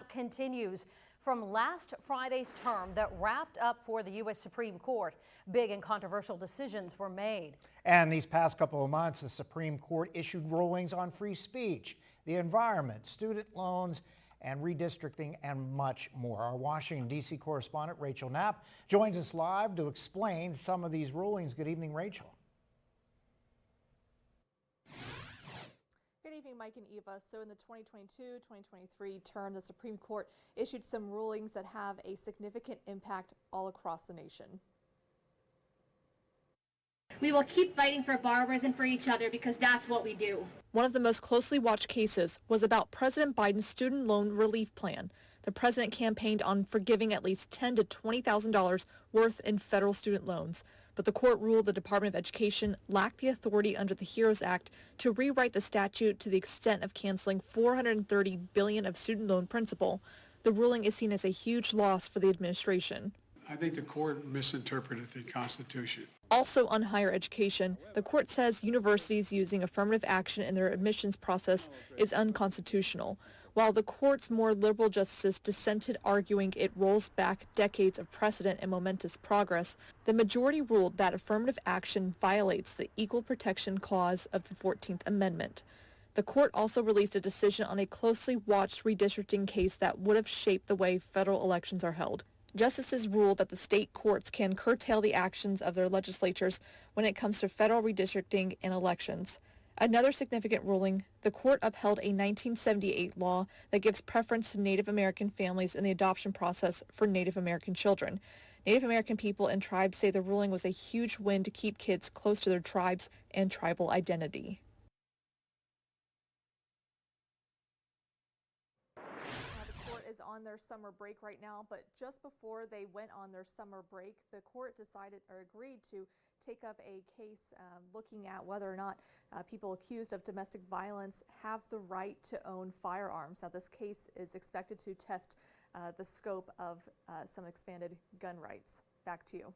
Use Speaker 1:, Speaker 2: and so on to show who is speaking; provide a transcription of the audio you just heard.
Speaker 1: Continues from last Friday's term that wrapped up for the U.S. Supreme Court. Big and controversial decisions were made.
Speaker 2: And these past couple of months, the Supreme Court issued rulings on free speech, the environment, student loans, and redistricting, and much more. Our Washington, D.C. correspondent Rachel Knapp joins us live to explain some of these rulings. Good evening, Rachel.
Speaker 3: Good evening, Mike and Eva. So in the 2022-2023 term, the Supreme Court issued some rulings that have a significant impact all across the nation.
Speaker 4: We will keep fighting for borrowers and for each other because that's what we do.
Speaker 3: One of the most closely watched cases was about President Biden's student loan relief plan. The president campaigned on forgiving at least $10,000 to $20,000 worth in federal student loans. But the court ruled the Department of Education lacked the authority under the HEROES Act to rewrite the statute to the extent of canceling $430 billion of student loan principal. The ruling is seen as a huge loss for the administration.
Speaker 5: I think the court misinterpreted the Constitution.
Speaker 3: Also on higher education, the court says universities using affirmative action in their admissions process is unconstitutional, while the court's more liberal justices dissented, arguing it rolls back decades of precedent and momentous progress. The majority ruled that affirmative action violates the Equal Protection Clause of the 14th Amendment. The court also released a decision on a closely watched redistricting case that would have shaped the way federal elections are held. Justices ruled that the state courts can curtail the actions of their legislatures when it comes to federal redistricting and elections. Another significant ruling, the court upheld a 1978 law that gives preference to Native American families in the adoption process for Native American children. Native American people and tribes say the ruling was a huge win to keep kids close to their tribes and tribal identity. Is on their summer break right now, but just before they went on their summer break, the court decided or agreed to take up a case looking at whether or not people accused of domestic violence have the right to own firearms. Now, this case is expected to test the scope of some expanded gun rights. Back to you.